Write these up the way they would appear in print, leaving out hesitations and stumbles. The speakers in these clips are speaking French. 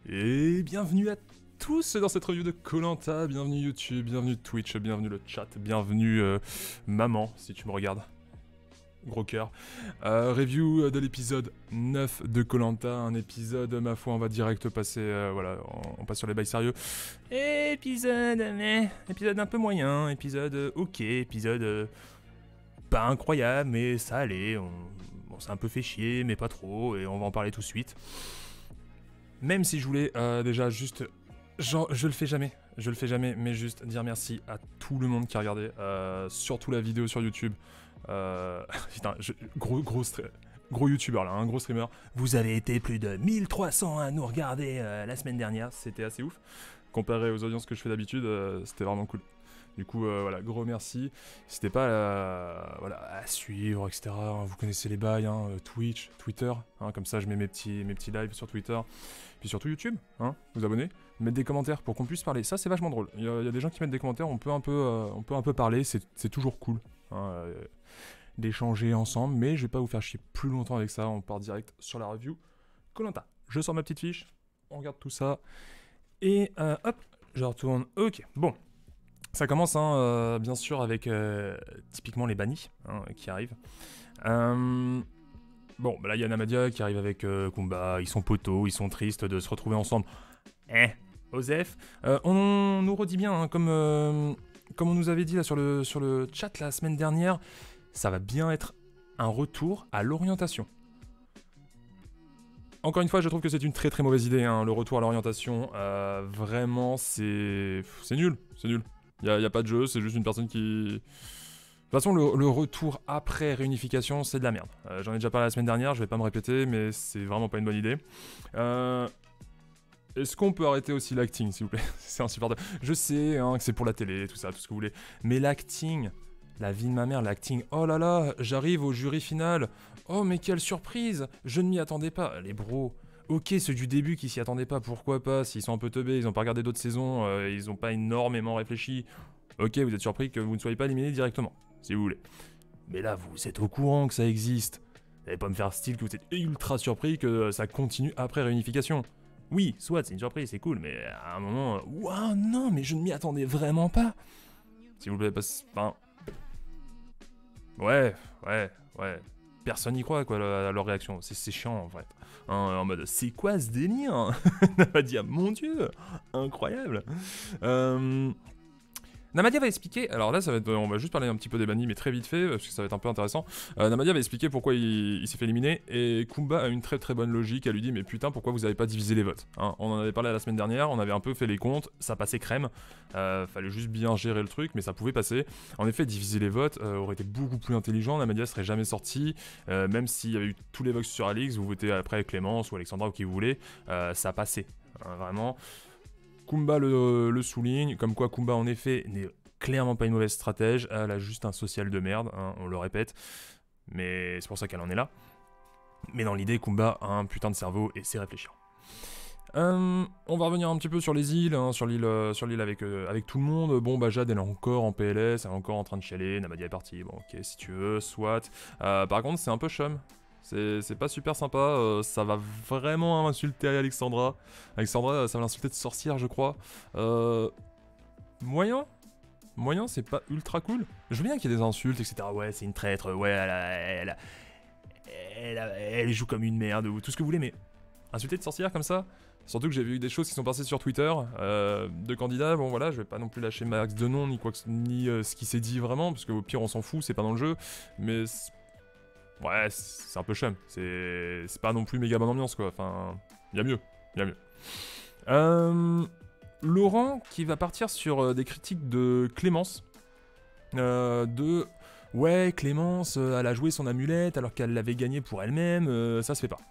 Et bienvenue à tous dans cette review de koh, bienvenue YouTube, bienvenue Twitch, bienvenue le chat, bienvenue maman si tu me regardes. Gros cœur. Review de l'épisode 9 de koh, un épisode, ma foi, on va direct passer, voilà, on passe sur les bails sérieux. Épisode un peu moyen, épisode ok, épisode pas incroyable, mais ça allait, on s'est un peu fait chier, mais pas trop, et on va en parler tout de suite. Même si je voulais déjà juste... Genre, je le fais jamais, mais juste dire merci à tout le monde qui a regardé, surtout la vidéo sur YouTube. Putain, gros youtubeur là, gros streamer. Vous avez été plus de 1300 à nous regarder la semaine dernière, c'était assez ouf. Comparé aux audiences que je fais d'habitude, c'était vraiment cool. Du coup, voilà, gros merci. N'hésitez pas voilà, à suivre, etc. Vous connaissez les bails, Twitch, Twitter. Comme ça, je mets mes petits lives sur Twitter. Puis surtout YouTube, vous abonnez. Mettre des commentaires pour qu'on puisse parler. Ça, c'est vachement drôle. Il y a des gens qui mettent des commentaires, on peut un peu parler. C'est toujours cool d'échanger ensemble. Mais je vais pas vous faire chier plus longtemps avec ça. On part direct sur la review. koh. Je sors ma petite fiche. On regarde tout ça. Et hop, je retourne. Ok, bon. Ça commence bien sûr avec typiquement les bannis qui arrivent. Bon, bah là il y a Namadia qui arrive avec Kumba, ils sont potos, ils sont tristes de se retrouver ensemble. Osef, on nous redit bien, comme on nous avait dit là sur le chat la semaine dernière, ça va bien être un retour à l'orientation. Encore une fois, je trouve que c'est une très très mauvaise idée, le retour à l'orientation. Vraiment, c'est nul, c'est nul. Il n'y a pas de jeu, c'est juste une personne qui... De toute façon, le retour après réunification, c'est de la merde. J'en ai déjà parlé la semaine dernière, je vais pas me répéter, mais c'est vraiment pas une bonne idée. Est-ce qu'on peut arrêter aussi l'acting, s'il vous plaît? C'est insupportable. Je sais que c'est pour la télé, tout ça, tout ce que vous voulez. Mais l'acting, la vie de ma mère, l'acting... Oh là là, j'arrive au jury final. Oh, mais quelle surprise! Je ne m'y attendais pas. Les bros... Ok, ceux du début qui s'y attendaient pas, pourquoi pas? S'ils sont un peu teubés, ils ont pas regardé d'autres saisons, ils ont pas énormément réfléchi. Ok, vous êtes surpris que vous ne soyez pas éliminé directement, si vous voulez. Mais là, vous êtes au courant que ça existe. Vous n'allez pas me faire style que vous êtes ultra surpris que ça continue après réunification. Oui, soit c'est une surprise, c'est cool, mais à un moment... Ouah, non, mais je ne m'y attendais vraiment pas. S'il vous plaît, enfin... Ouais. Personne n'y croit, quoi, à leur réaction. C'est chiant, en fait. En mode, c'est quoi ce délire? Namadia, mon dieu, incroyable. Namadia va expliquer, alors là on va juste parler un petit peu des bannis, mais très vite fait, parce que ça va être un peu intéressant. Namadia va expliquer pourquoi il s'est fait éliminer, et Kumba a une très très bonne logique, elle lui dit, mais putain, pourquoi vous avez pas divisé les votes, On en avait parlé la semaine dernière, on avait un peu fait les comptes, ça passait crème, fallait juste bien gérer le truc, mais ça pouvait passer. En effet, diviser les votes aurait été beaucoup plus intelligent, Namadia serait jamais sorti, même s'il y avait eu tous les votes sur Alix, vous votez après Clémence ou Alexandra ou qui vous voulez, ça passait, vraiment. Kumba le souligne, comme quoi Kumba en effet n'est clairement pas une mauvaise stratège, elle a juste un social de merde, on le répète, mais c'est pour ça qu'elle en est là. Mais dans l'idée, Kumba a un putain de cerveau et sait réfléchir. On va revenir un petit peu sur les îles, sur l'île avec tout le monde. Bon bah Jade elle est encore en PLS, elle est encore en train de chialer, Namadia est partie, bon ok si tu veux, soit. Par contre c'est un peu chum. C'est pas super sympa, ça va vraiment insulter Alexandra. Alexandra, ça va l'insulter de sorcière, je crois. Moyen, c'est pas ultra cool. Je veux bien qu'il y ait des insultes, etc. Ouais, c'est une traître, ouais, elle joue comme une merde, ou tout ce que vous voulez, mais insulter de sorcière comme ça? Surtout que j'ai vu des choses qui sont passées sur Twitter, de candidats, bon voilà, je vais pas non plus lâcher max de nom, ni ce qui s'est dit vraiment, parce qu'au pire on s'en fout, c'est pas dans le jeu, mais... Ouais, c'est un peu chum, c'est pas non plus méga bonne ambiance quoi, enfin, y'a mieux. Laurent qui va partir sur des critiques de Clémence, ouais, Clémence, elle a joué son amulette alors qu'elle l'avait gagnée pour elle-même, ça se fait pas.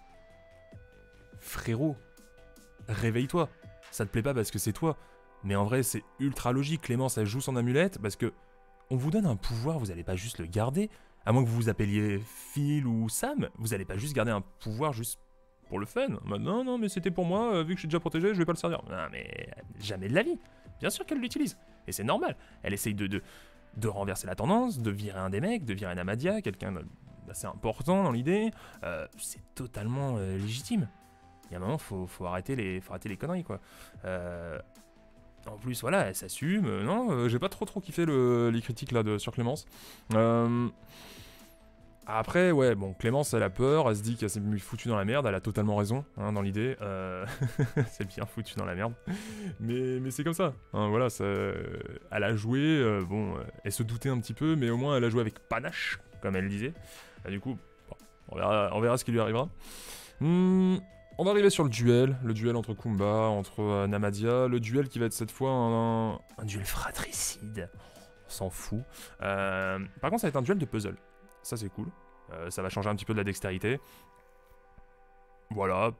Frérot, réveille-toi, ça te plaît pas parce que c'est toi, mais en vrai c'est ultra logique, Clémence elle joue son amulette parce que on vous donne un pouvoir, vous allez pas juste le garder. À moins que vous vous appeliez Phil ou Sam, vous allez pas juste garder un pouvoir juste pour le fun. Non, mais c'était pour moi, vu que je suis déjà protégé, je vais pas le servir. Non, mais jamais de la vie. Bien sûr qu'elle l'utilise. Et c'est normal. Elle essaye de renverser la tendance, de virer un des mecs, de virer Namadia, quelqu'un d'assez important dans l'idée. C'est totalement légitime. Il y a un moment, faut arrêter les conneries, quoi. En plus, voilà, elle s'assume. Non, j'ai pas trop kiffé les critiques là sur Clémence. Après, ouais, bon, Clémence, elle a peur, elle se dit qu'elle s'est foutue dans la merde, elle a totalement raison, hein, dans l'idée. C'est bien foutu dans la merde. Mais c'est comme ça, hein, voilà, elle a joué, bon, elle se doutait un petit peu, mais au moins elle a joué avec panache, comme elle disait. Et du coup, bon, on verra ce qui lui arrivera. On va arriver sur le duel entre Kumba, entre Namadia, le duel qui va être cette fois un duel fratricide, on s'en fout. Par contre, ça va être un duel de puzzle. Ça c'est cool, ça va changer un petit peu de la dextérité. Voilà,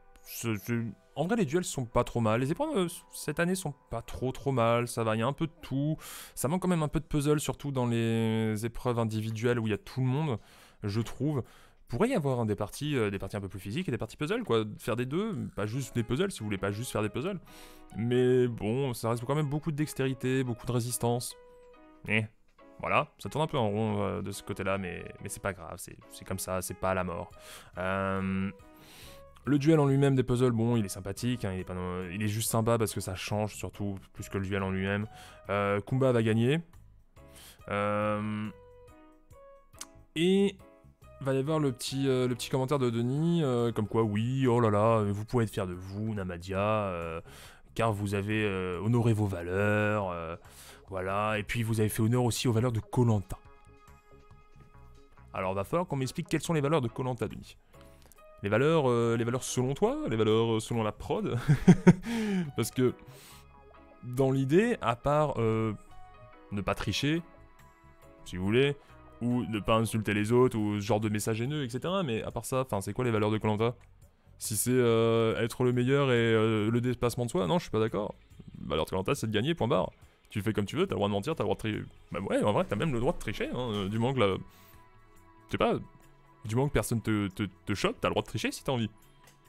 en vrai les duels sont pas trop mal, les épreuves cette année sont pas trop mal, ça va, il y a un peu de tout. Ça manque quand même un peu de puzzle, surtout dans les épreuves individuelles où il y a tout le monde, je trouve. Pourrait y avoir des parties un peu plus physiques et des parties puzzle, quoi. Faire des deux, pas juste des puzzles si vous voulez pas juste faire des puzzles. Mais bon, ça reste quand même beaucoup de dextérité, beaucoup de résistance. Voilà, ça tourne un peu en rond de ce côté-là, mais c'est pas grave, c'est comme ça, c'est pas la mort. Le duel en lui-même des puzzles, bon, il est sympathique, hein, il est juste sympa parce que ça change, surtout, plus que le duel en lui-même. Kumba va gagner. Et va y avoir le petit commentaire de Denis, comme quoi, oui, oh là là, vous pouvez être fier de vous, Namadia, car vous avez honoré vos valeurs, voilà, et puis vous avez fait honneur aussi aux valeurs de Koh-Lanta. Alors, il va falloir qu'on m'explique quelles sont les valeurs de Koh-Lanta, Denis. Les valeurs selon toi, les valeurs selon la prod. Parce que, dans l'idée, à part ne pas tricher, si vous voulez, ou ne pas insulter les autres, ou ce genre de messages haineux, etc. Mais à part ça, c'est quoi les valeurs de Koh-Lanta? Si c'est être le meilleur et le dépassement de soi, non, je suis pas d'accord. La valeur de Koh-Lanta, c'est de gagner, point barre. Tu fais comme tu veux, t'as le droit de mentir, t'as le droit de tricher. Bah ouais, en vrai, t'as même le droit de tricher, hein, du moment que la... Je sais pas, du moment que personne te chope, t'as le droit de tricher si t'as envie.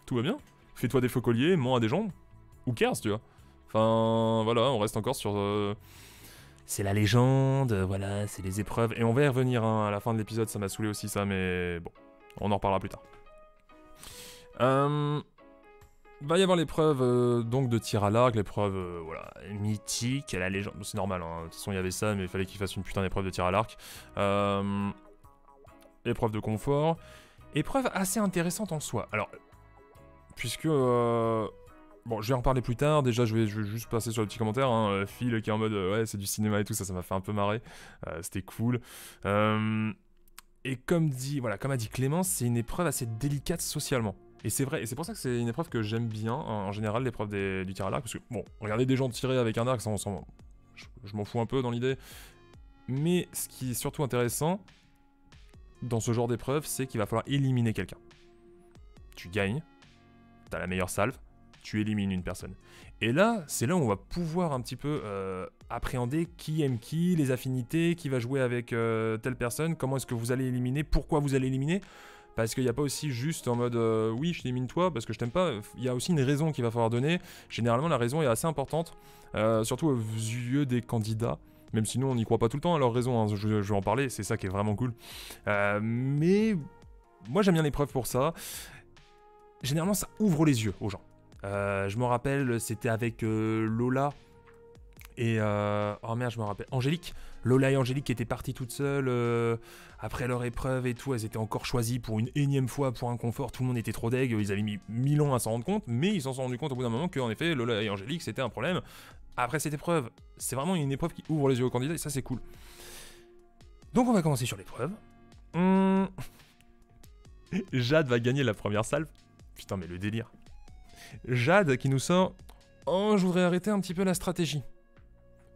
Tout va bien. Fais-toi des faux colliers, mens à des gens. Who cares, tu vois. Enfin, voilà, on reste encore sur... C'est la légende, voilà, c'est les épreuves. Et on va y revenir, hein, à la fin de l'épisode, ça m'a saoulé aussi ça, mais bon, on en reparlera plus tard. Va y avoir l'épreuve donc de tir à l'arc, l'épreuve voilà, mythique, la légende, c'est normal, hein. De toute façon il y avait ça, mais il fallait qu'il fasse une putain d'épreuve de tir à l'arc. Épreuve de confort, épreuve assez intéressante en soi. Alors, puisque... bon, je vais en reparler plus tard, déjà je vais juste passer sur le petit commentaire, hein. Phil qui est en mode ouais c'est du cinéma et tout, ça m'a fait un peu marrer, c'était cool. Et comme a dit Clémence, c'est une épreuve assez délicate socialement. Et c'est vrai, et c'est pour ça que c'est une épreuve que j'aime bien, en général, l'épreuve du tir à l'arc, parce que, bon, regardez des gens tirer avec un arc, ça, je m'en fous un peu dans l'idée. Mais ce qui est surtout intéressant, dans ce genre d'épreuve, c'est qu'il va falloir éliminer quelqu'un. Tu gagnes, t'as la meilleure salve, tu élimines une personne. Et là, c'est là où on va pouvoir un petit peu appréhender qui aime qui, les affinités, qui va jouer avec telle personne, comment est-ce que vous allez éliminer, pourquoi vous allez éliminer. Parce qu'il n'y a pas aussi juste en mode oui, je t'élimine toi parce que je t'aime pas. Il y a aussi une raison qu'il va falloir donner. Généralement, la raison est assez importante, surtout aux yeux des candidats. Même si nous, on n'y croit pas tout le temps à leur raison, hein, je vais en parler, c'est ça qui est vraiment cool. Mais moi, j'aime bien l'épreuve pour ça. Généralement, ça ouvre les yeux aux gens. Je me rappelle, c'était avec Lola et... oh merde, je me rappelle. Angélique. Lola et Angélique qui étaient parties toutes seules après leur épreuve et tout. Elles étaient encore choisies pour une énième fois pour un confort. Tout le monde était trop deg. Ils avaient mis 1000 ans à s'en rendre compte. Mais ils s'en sont rendus compte au bout d'un moment qu'en effet, Lola et Angélique, c'était un problème. Après cette épreuve, c'est vraiment une épreuve qui ouvre les yeux aux candidats et ça, c'est cool. Donc on va commencer sur l'épreuve. Jade va gagner la première salve. Putain, mais le délire. Jade qui nous sort... Oh, je voudrais arrêter un petit peu la stratégie.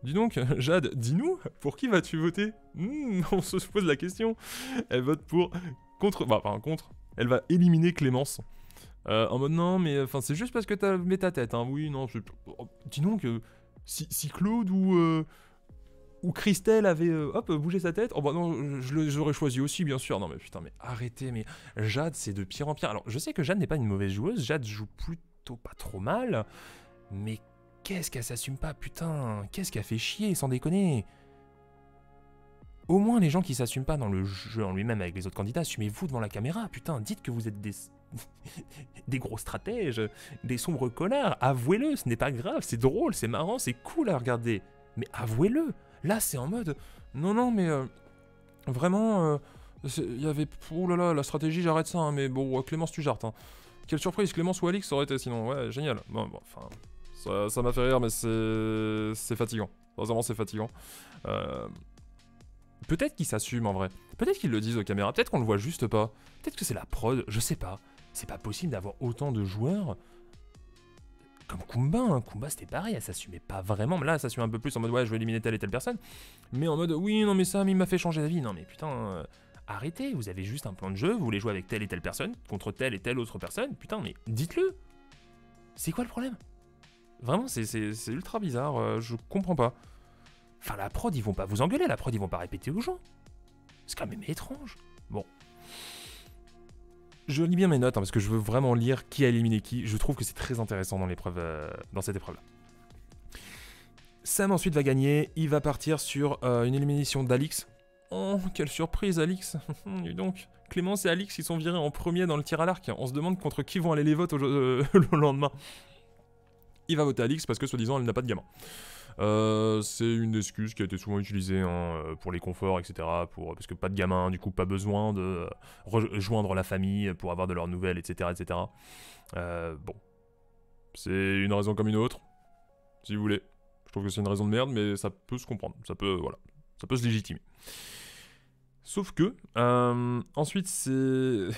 Dis donc, Jade, dis-nous, pour qui vas-tu voter? On se pose la question. Elle vote pour... contre. Elle va éliminer Clémence. En mode non, mais c'est juste parce que t'as mis ta tête. Hein. Oui, non, dis donc, si Claude ou Christelle avait bougé sa tête, oh bah non, je l'aurais choisi aussi, bien sûr. Non, mais putain, mais arrêtez, mais Jade, c'est de pire en pire. Alors, je sais que Jade n'est pas une mauvaise joueuse. Jade joue plutôt pas trop mal, mais... Qu'est-ce qu'elle s'assume pas, putain? Qu'est-ce qu'elle fait chier, sans déconner? Au moins, les gens qui s'assument pas dans le jeu en lui-même avec les autres candidats, assumez-vous devant la caméra, putain, dites que vous êtes des des gros stratèges, des sombres connards. Avouez-le, ce n'est pas grave, c'est drôle, c'est marrant, c'est cool à regarder. Mais avouez-le, là c'est en mode... Non, mais vraiment, il y avait... Oh là là, la stratégie, j'arrête ça, hein, mais bon, Clémence, tu jartes. Hein. Quelle surprise, Clémence ou Alix, ça aurait été sinon. Ouais, génial. Bon, enfin, ça m'a fait rire, mais c'est fatigant. Vraiment, c'est fatigant. Peut-être qu'ils s'assument en vrai. Peut-être qu'ils le disent aux caméras. Peut-être qu'on le voit juste pas. Peut-être que c'est la prod. Je sais pas. C'est pas possible d'avoir autant de joueurs comme Kumba. Hein. Kumba, c'était pareil. Elle s'assumait pas vraiment. Mais là, elle s'assume un peu plus en mode ouais, je vais éliminer telle et telle personne. Mais en mode oui, non, mais ça, il m'a fait changer d'avis. Non, mais putain, arrêtez. Vous avez juste un plan de jeu. Vous voulez jouer avec telle et telle personne contre telle et telle autre personne. Putain, mais dites-le. C'est quoi le problème? Vraiment, c'est ultra bizarre. Je comprends pas. Enfin, la prod, ils vont pas vous engueuler, la prod, ils vont pas répéter aux gens. C'est quand même étrange. Bon. Je lis bien mes notes, hein, parce que je veux vraiment lire qui a éliminé qui. Je trouve que c'est très intéressant dans l'épreuve, dans cette épreuve-là. Sam ensuite va gagner. Il va partir sur une élimination d'Alix. Oh, quelle surprise, Alix. Dis donc. Clémence et Alix, ils sont virés en premier dans le tir à l'arc. On se demande contre qui vont aller les votes le lendemain. Il va voter Alix parce que, soi-disant, elle n'a pas de gamin. C'est une excuse qui a été souvent utilisée hein, pour les conforts, etc. Parce que pas de gamin, du coup pas besoin de rejoindre la famille pour avoir de leurs nouvelles, etc. etc. Bon, c'est une raison comme une autre, si vous voulez. Je trouve que c'est une raison de merde, mais ça peut se comprendre, ça peut se légitimer. Sauf que, ensuite c'est...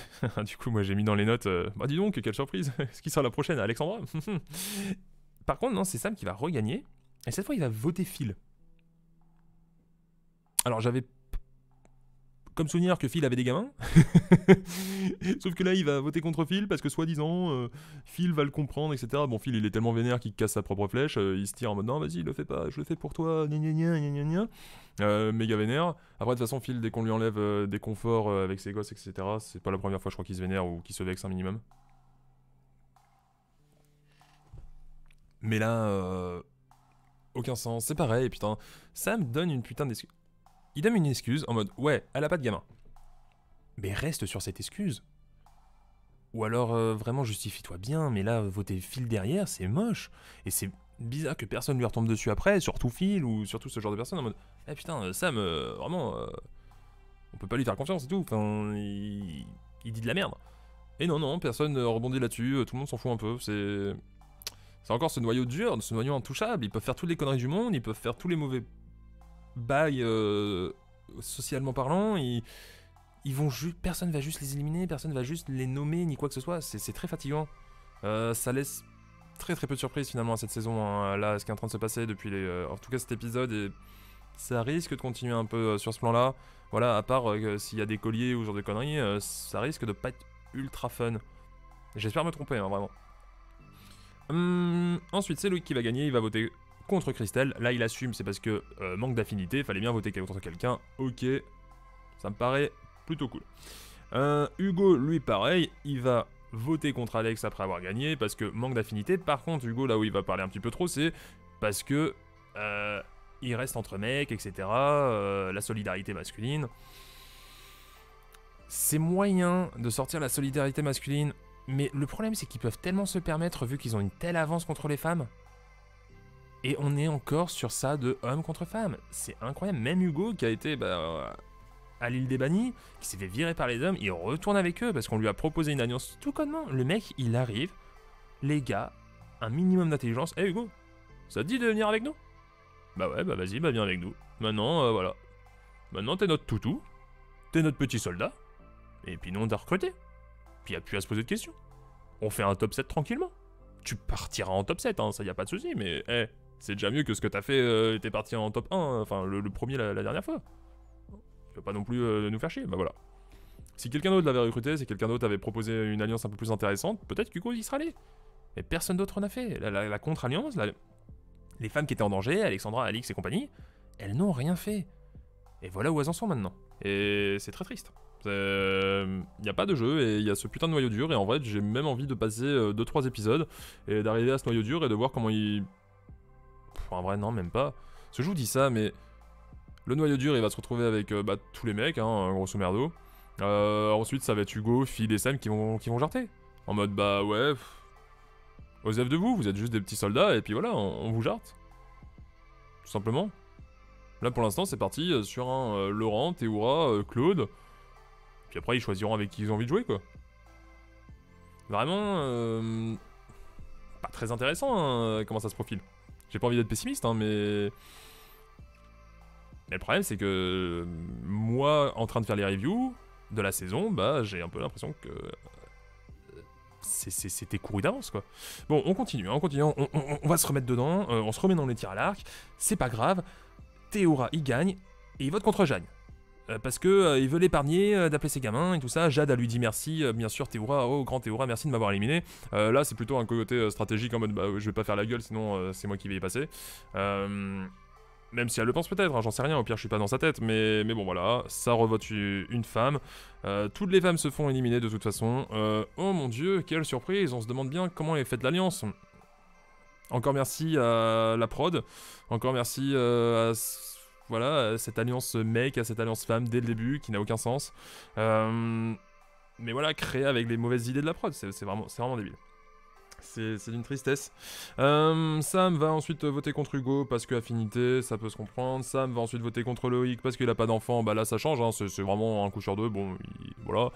du coup moi j'ai mis dans les notes, bah dis donc, quelle surprise, ce qui sera la prochaine, Alexandra. Par contre non, c'est Sam qui va regagner. Et cette fois, il va voter Phil. Alors, j'avais comme souvenir que Phil avait des gamins. Sauf que là, il va voter contre Phil parce que, soi-disant, Phil va le comprendre, etc. Bon, Phil, il est tellement vénère qu'il casse sa propre flèche. Il se tire en mode non, vas-y, le fais pas, je le fais pour toi. Gna gna gna gna gna. Méga vénère. Après, de toute façon, Phil, dès qu'on lui enlève des conforts avec ses gosses, etc., c'est pas la première fois, je crois, qu'il se vénère ou qu'il se vexe un minimum. Mais là, aucun sens, c'est pareil, putain. Sam donne une putain d'excuse. Il donne une excuse en mode ouais, elle a pas de gamin. Mais reste sur cette excuse. Ou alors vraiment justifie-toi bien, mais là voter Phil derrière, c'est moche. Et c'est bizarre que personne lui retombe dessus après, surtout Phil ou surtout ce genre de personne en mode eh putain, Sam, vraiment, on peut pas lui faire confiance et tout. Enfin, il dit de la merde. Et non, personne rebondit là-dessus, tout le monde s'en fout un peu. C'est encore ce noyau dur, ce noyau intouchable. Ils peuvent faire toutes les conneries du monde, ils peuvent faire tous les mauvais bails socialement parlant. Ils vont juste, personne va juste les éliminer, personne va juste les nommer ni quoi que ce soit. C'est très fatigant. Ça laisse très peu de surprises finalement à cette saison. Hein. Là, ce qui est en train de se passer depuis en tout cas cet épisode, et ça risque de continuer un peu sur ce plan-là. Voilà, à part s'il y a des colliers ou ce genre de conneries, ça risque de pas être ultra fun. J'espère me tromper, hein, vraiment. Ensuite, c'est Loïc qui va gagner, il va voter contre Christelle. Là, il assume, c'est parce que manque d'affinité, fallait bien voter contre quelqu'un. Ok, ça me paraît plutôt cool. Hugo, lui, pareil, il va voter contre Alex après avoir gagné parce que manque d'affinité. Par contre, Hugo, là où il va parler un petit peu trop, c'est parce que il reste entre mecs, etc. La solidarité masculine. C'est moyen de sortir la solidarité masculine. Mais le problème, c'est qu'ils peuvent tellement se permettre, vu qu'ils ont une telle avance contre les femmes. Et on est encore sur ça de homme contre femme. C'est incroyable. Même Hugo, qui a été à l'île des bannis, qui s'est fait virer par les hommes, il retourne avec eux parce qu'on lui a proposé une alliance tout connement. Le mec, il arrive. Les gars, un minimum d'intelligence. Eh Hugo, ça te dit de venir avec nous? Bah ouais, bah vas-y, bah viens avec nous. Maintenant, voilà. Maintenant, t'es notre toutou. T'es notre petit soldat. Et puis nous, on t'a recruté. Puis il n'y a plus à se poser de questions. On fait un top 7 tranquillement. Tu partiras en top 7, hein, ça y a pas de souci, mais c'est déjà mieux que ce que t'as fait, t'es parti en top 1, enfin le premier la dernière fois. Tu peux pas non plus nous faire chier, bah voilà. Si quelqu'un d'autre l'avait recruté, si quelqu'un d'autre avait proposé une alliance un peu plus intéressante, peut-être qu'Hugo y serait allé. Mais personne d'autre en a fait. La contre-alliance, les femmes qui étaient en danger, Alexandra, Alix et compagnie, elles n'ont rien fait. Et voilà où elles en sont maintenant. Et c'est très triste. Il n'y a pas de jeu et il y a ce putain de noyau dur et en vrai j'ai même envie de passer 2-3 épisodes et d'arriver à ce noyau dur et de voir comment il... en vrai non même pas. Parce que je vous dis ça mais le noyau dur il va se retrouver avec tous les mecs hein, grosso merdo. Ensuite ça va être Hugo, Phil et Sam qui vont jarter. En mode, bah ouais, osef de vous êtes juste des petits soldats, et puis voilà, on vous jarte. Tout simplement. Là, pour l'instant, c'est parti sur un Laurent, Théoura, Claude. Puis après, ils choisiront avec qui ils ont envie de jouer, quoi. Vraiment, pas très intéressant, hein, comment ça se profile. J'ai pas envie d'être pessimiste, hein, mais... Mais le problème, c'est que moi, en train de faire les reviews de la saison, bah, j'ai un peu l'impression que c'était couru d'avance, quoi. Bon, on continue, hein, on va se remettre dedans, on se remet dans les tirs à l'arc, c'est pas grave. Théoura, il gagne, et il vote contre Jeanne. Parce que il veut l'épargner d'appeler ses gamins et tout ça. Jade a lui dit merci, bien sûr, Théoura, oh grand Théoura, merci de m'avoir éliminé. Là, c'est plutôt un côté stratégique en mode bah, je vais pas faire la gueule, sinon c'est moi qui vais y passer. Même si elle le pense peut-être, hein, j'en sais rien, au pire je suis pas dans sa tête, mais bon voilà, ça revote une femme. Toutes les femmes se font éliminer de toute façon. Oh mon dieu, quelle surprise, on se demande bien comment est faite l'alliance. Encore merci à la prod, encore merci à... Voilà, cette alliance mec, à cette alliance femme dès le début, qui n'a aucun sens. Mais voilà, créé avec les mauvaises idées de la prod, c'est vraiment débile. C'est d'une tristesse. Sam va ensuite voter contre Hugo parce que affinité, ça peut se comprendre. Sam va ensuite voter contre Loïc parce qu'il a pas d'enfant. Bah là ça change, hein, c'est vraiment un coup sur deux. Bon, voilà.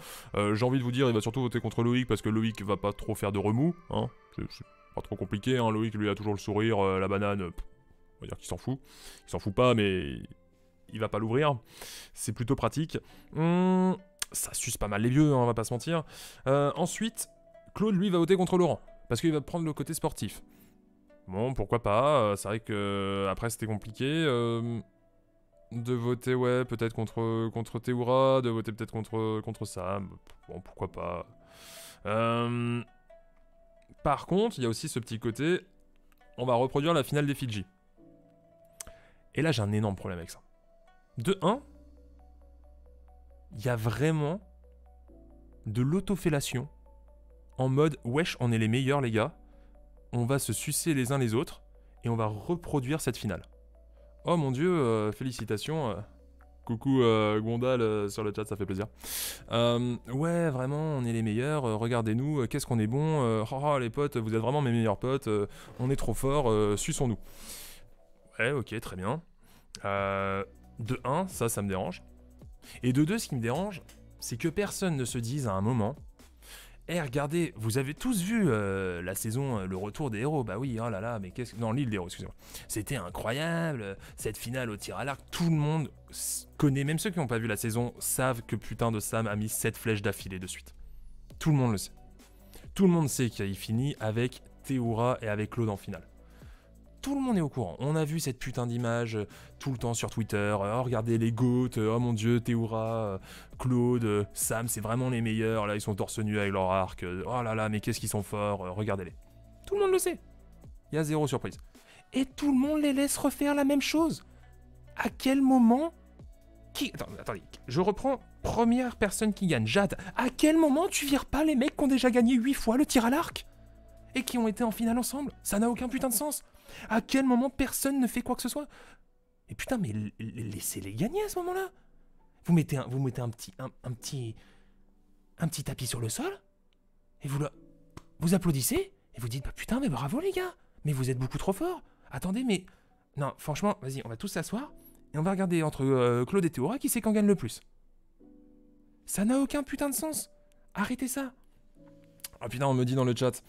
J'ai envie de vous dire, il va surtout voter contre Loïc parce que Loïc va pas trop faire de remous. Hein. C'est pas trop compliqué. Hein. Loïc lui a toujours le sourire, la banane. On va dire qu'il s'en fout. Il s'en fout pas, mais il va pas l'ouvrir. C'est plutôt pratique. Ça suce pas mal les vieux, hein, on va pas se mentir. Ensuite, Claude, lui, va voter contre Laurent. Parce qu'il va prendre le côté sportif. Bon, pourquoi pas. C'est vrai que après c'était compliqué. De voter, ouais, peut-être contre Théoura. De voter peut-être contre Sam. Bon, pourquoi pas. Par contre, il y a aussi ce petit côté... On va reproduire la finale des Fidji. Et là, j'ai un énorme problème avec ça. De 1, il y a vraiment de l'autofellation en mode « Wesh, on est les meilleurs, les gars. On va se sucer les uns les autres et on va reproduire cette finale. » Oh mon dieu, félicitations. Coucou Gondal sur le chat, ça fait plaisir. Ouais, vraiment, on est les meilleurs. Regardez-nous, qu'est-ce qu'on est bon. Oh, les potes, vous êtes vraiment mes meilleurs potes. On est trop forts, suçons-nous. Ouais, ok, très bien. De 1, ça me dérange. Et de 2, ce qui me dérange, c'est que personne ne se dise à un moment « regardez, vous avez tous vu la saison Le Retour des Héros ?» Bah oui, oh là là, mais qu'est-ce que... Non, l'île des Héros, excusez-moi. C'était incroyable, cette finale au tir à l'arc, tout le monde connaît, même ceux qui n'ont pas vu la saison, savent que putain de Sam a mis 7 flèches d'affilée de suite. Tout le monde le sait. Tout le monde sait qu'il finit avec Théoura et avec Claude en finale. Tout le monde est au courant. On a vu cette putain d'image tout le temps sur Twitter. Oh, regardez les GOAT. Oh mon dieu, Théoura, Claude, Sam, c'est vraiment les meilleurs. Là, ils sont torse nu avec leur arc. Oh là là, mais qu'est-ce qu'ils sont forts. Regardez-les. Tout le monde le sait. Il y a zéro surprise. Et tout le monde les laisse refaire la même chose. À quel moment... Attendez, je reprends première personne qui gagne. Jade, à quel moment tu vires pas les mecs qui ont déjà gagné 8 fois le tir à l'arc et qui ont été en finale ensemble? Ça n'a aucun putain de sens. À quel moment personne ne fait quoi que ce soit? Et putain, mais laissez-les gagner à ce moment-là. Vous mettez un petit tapis sur le sol et vous applaudissez et vous dites bah putain mais bravo les gars, mais vous êtes beaucoup trop forts. Attendez mais non franchement vas-y on va tous s'asseoir et on va regarder entre Claude et Théoura qui c'est qu'en gagne le plus. Ça n'a aucun putain de sens. Arrêtez ça. Ah putain on me dit dans le chat.